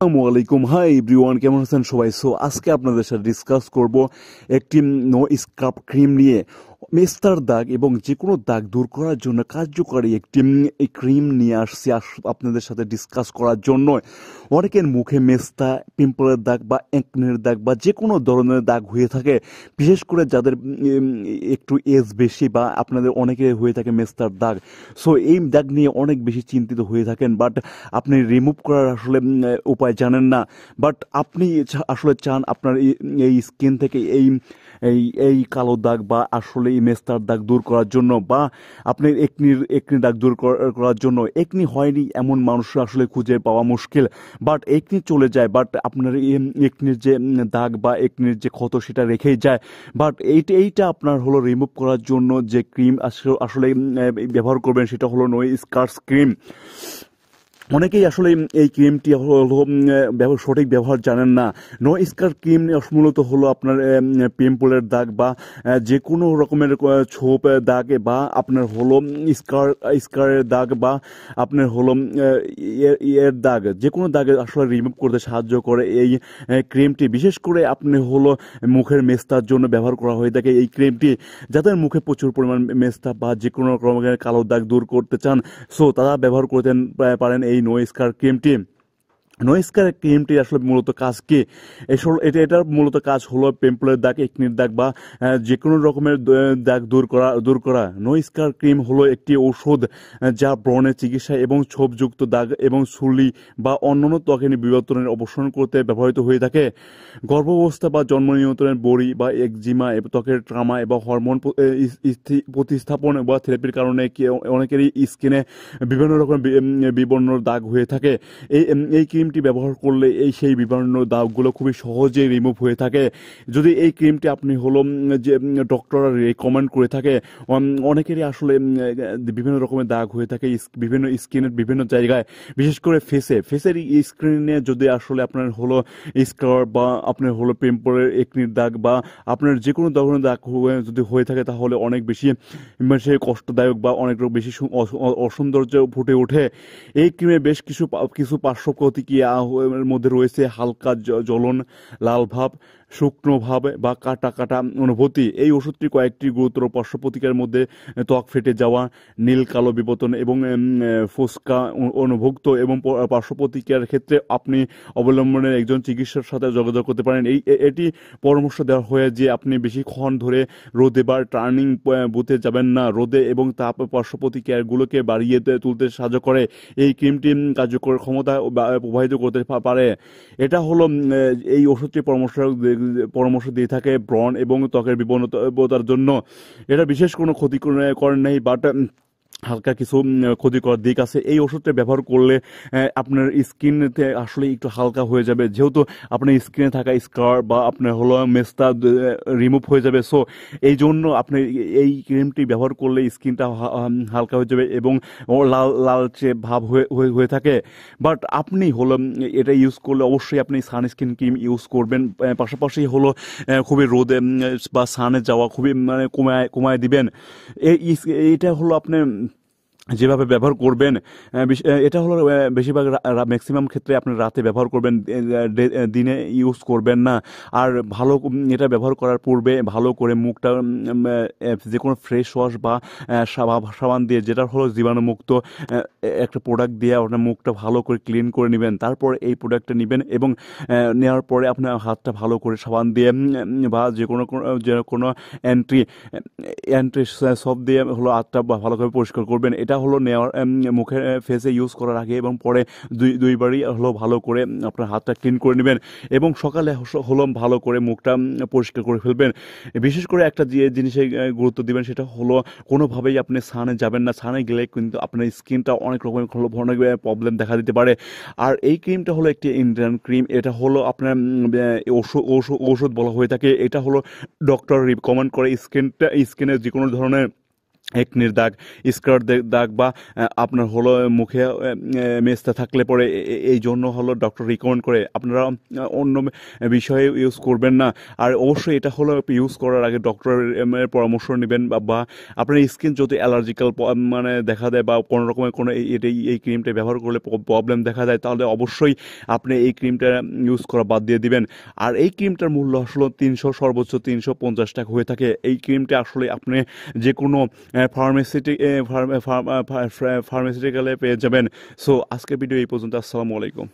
আসসালামু আলাইকুম। Hi everyone, কেমন আছেন সবাই? আজকে আপনাদের সাথে ডিসকাস করব একটি নো স্ক্রাব ক্রিম নিয়ে। মেস্তার দাগ এবং যে কোনো দাগ দূর করার জন্য কার্যকরী একটি ক্রিম নিয়ে আসছি আপনাদের সাথে ডিসকাস করার জন্য। অনেকের মুখে মেস্তা, পিম্পলের দাগ বা একনের দাগ বা যে কোনো ধরনের দাগ হয়ে থাকে, বিশেষ করে যাদের একটু এজ বেশি বা আপনাদের অনেকের হয়ে থাকে মেস্তার দাগ। এই দাগ নিয়ে অনেক বেশি চিন্তিত হয়ে থাকেন, বাট আপনি রিমুভ করার আসলে উপায় জানেন না। বাট আপনি আসলে চান আপনার এই স্কিন থেকে এই এই এই কালো দাগ বা আসলে এই মেস্তার দাগ দূর করার জন্য, বা আপনি একনি দাগ দূর করার জন্য। একনি হয়নি এমন মানুষ আসলে খুঁজে পাওয়া মুশকিল, বাট একনি চলে যায়, বাট আপনার একনির যে দাগ বা একনির যে ক্ষত সেটা রেখেই যায়। বাট এইটা আপনার হলো রিমুভ করার জন্য যে ক্রিম আসলে ব্যবহার করবেন সেটা হলো নো স্কার্স ক্রিম। অনেকেই আসলে এই ক্রিমটি হলো সঠিক ব্যবহার জানেন না। নো স্কার ক্রিম মূলত হলো আপনার পিম্পলের দাগ বা যে কোনো রকমের ছোপ দাগ বা আপনার হলো স্কারের দাগ বা আপনার হলো এর দাগ, যে কোনো দাগে আসলে রিমুভ করতে সাহায্য করে এই ক্রিমটি। বিশেষ করে আপনি হলো মুখের মেস্তার জন্য ব্যবহার করা হয়ে থাকে এই ক্রিমটি। যাদের মুখে প্রচুর পরিমাণ মেস্তা বা যে কোনো রকমের কালো দাগ দূর করতে চান, তারা ব্যবহার করতে পারেন এই নো স্কার ক্রিমটি। নো স্কার ক্রিমটি আসলে মূলত কাজ কি? এটার মূলত কাজ হলো পিম্পলের দাগ, একনির দাগ বা যে কোনো রকমের দাগ দূর করা। নো স্কার ক্রিম হলো একটি ঔষধ যা ব্রণের চিকিৎসা এবং ছোপযুক্ত দাগ এবং সুলি বা অন্যান্য ত্বকের বিবর্তনের অবসান করতে ব্যবহৃত হয়ে থাকে। গর্ভাবস্থা বা জন্ম নিয়ন্ত্রণের বড়ি বা একজিমা, ত্বকের ট্রামা এবং হরমোন প্রতিস্থাপন বা থেরাপির কারণে অনেকেরই স্কিনে বিভিন্ন রকম বিবর্ণ দাগ হয়ে থাকে। এই ক্রিমটি ব্যবহার করলে সেই বিভিন্ন দাগগুলো খুবই সহজেই রিমুভ হয়ে থাকে। যদি এই ক্রিমটি আপনি হলো যে ডক্টররা রেকমেন্ড করে থাকে, অনেকেরই আসলে বিভিন্ন রকমের দাগ হয়ে থাকে বিভিন্ন স্কিনের বিভিন্ন জায়গায়, বিশেষ করে ফেসের স্ক্রিনে যদি আসলে আপনার হলো স্কার বা আপনার হলো পিম্পলের একনির দাগ বা আপনার যে কোনো ধরনের দাগ যদি হয়ে থাকে, তাহলে অনেক বেশি কষ্টদায়ক বা অনেক বেশি অসৌন্দর্য ফুটে ওঠে। এই ক্রিমে বেশ কিছু পার্শ্ব প্রতিক্রিয়ার মধ্যে রয়েছে হালকা জ্বলন, লাল ভাব, শুকনো ভাব বা কাটা কাটা অনুভূতি। এই ওষুধটি কয়েকটি গুরুতর পার্শ্ব প্রতিক্রিয়ার মধ্যে ত্বক ফেটে যাওয়া, নীল কালো বিবর্তন এবং ফুসকা অনুভুক্ত এবং পার্শ্ব প্রতিক্রিয়ার ক্ষেত্রে আপনি অবলম্বনের একজন চিকিৎসার সাথে যোগাযোগ করতে পারেন। এটি পরামর্শ দেওয়া হয় যে আপনি বেশিক্ষণ ধরে রোদে বা টার্নিং বুথে যাবেন না। রোদে এবং তাপ পার্শ্ব প্রতিক্রিয়াগুলোকে বাড়িয়ে তুলতে সাহায্য করে। এই ক্রিমটি কার্যকর ক্ষমতা প্রভাবিত করতে পারে। এটা হলো এই ওষুধটি পরামর্শ দিয়ে থাকে ব্রণ এবং ত্বকের বিবর্ণতার জন্য। এটা বিশেষ কোনো ক্ষতিকর নেই, বাট হালকা কিছু ক্ষতিকর দিক আছে। এই ওষুধটা ব্যবহার করলে আপনার স্কিনতে আসলে একটু হালকা হয়ে যাবে, যেহেতু আপনার স্কিনে থাকা স্কার বা আপনার হলো মেস্তা রিমুভ হয়ে যাবে। এই জন্য আপনি এই ক্রিমটি ব্যবহার করলে স্কিনটা হালকা হয়ে যাবে এবং লালচে ভাব হয়ে থাকে। বাট আপনি হলো এটা ইউজ করলে অবশ্যই আপনি সানস্ক্রিন ক্রিম ইউজ করবেন। পাশাপাশি হলো খুবই রোদে বা সানে যাওয়া খুবই কমায় দিবেন। এইটা হলো আপনি যেভাবে ব্যবহার করবেন, এটা হলো বেশিরভাগ ম্যাক্সিমাম ক্ষেত্রে আপনি রাতে ব্যবহার করবেন, দিনে ইউজ করবেন না। আর এটা ব্যবহার করার পূর্বে ভালো করে মুখটা যে কোনো ফ্রেশ ওয়াশ বা সাবান দিয়ে, যেটা হলো জীবাণুমুক্ত একটা প্রোডাক্ট দিয়ে আপনার মুখটা ভালো করে ক্লিন করে নেবেন। তারপর এই প্রোডাক্টটা নেবেন এবং নেওয়ার পরে আপনার হাতটা ভালো করে সাবান দিয়ে বা যে কোনো অ্যান্টি সব দিয়ে হলো হাতটা ভালো করে পরিষ্কার করবেন। এটা হলো নেওয়ার মুখে ফেসে ইউজ করার আগে এবং পরে দুইবারই হলো ভালো করে আপনার হাতটা ক্লিন করে নেবেন এবং সকালে হলো ভালো করে মুখটা পরিষ্কার করে ফেলবেন। বিশেষ করে একটা যে জিনিসে গুরুত্ব দিবেন, সেটা হলো কোনোভাবেই আপনি সানে যাবেন না। সানে গেলে কিন্তু আপনার স্কিনটা অনেক রকমের অনেক প্রবলেম দেখা দিতে পারে। আর এই ক্রিমটা হলো একটি ইন্ডিয়ান ক্রিম। এটা হলো আপনার ঔষধ বলা হয়ে থাকে। এটা হলো ডক্টর রিকমেন্ড করে স্কিনের যে কোনো ধরনের একনির দাগ, স্কার দাগ বা আপনার হলো মুখে মেস্তা থাকলে পরে এই জন্য হলো ডক্টর রিকমেন্ড করে আপনারা অন্য বিষয়ে ইউজ করবেন না। আর অবশ্যই এটা হলো ইউজ করার আগে ডক্টরের পরামর্শ নেবেন বা আপনার স্কিন যদি অ্যালার্জিক্যাল মানে দেখা দেয় বা কোনো রকমের কোনো এই ক্রিমটা ব্যবহার করলে প্রবলেম দেখা দেয়, তাহলে অবশ্যই আপনি এই ক্রিমটা ইউজ করা বাদ দিয়ে দিবেন। আর এই ক্রিমটার মূল্য আসলে 300 সর্বোচ্চ 350 টাকা হয়ে থাকে। এই ক্রিমটা আসলে আপনি যে কোনো ফার্মাসিউটিক্যালে পেয়ে যাবেন। সো আজকের ভিডিও এই পর্যন্ত। আসসালামু আলাইকুম।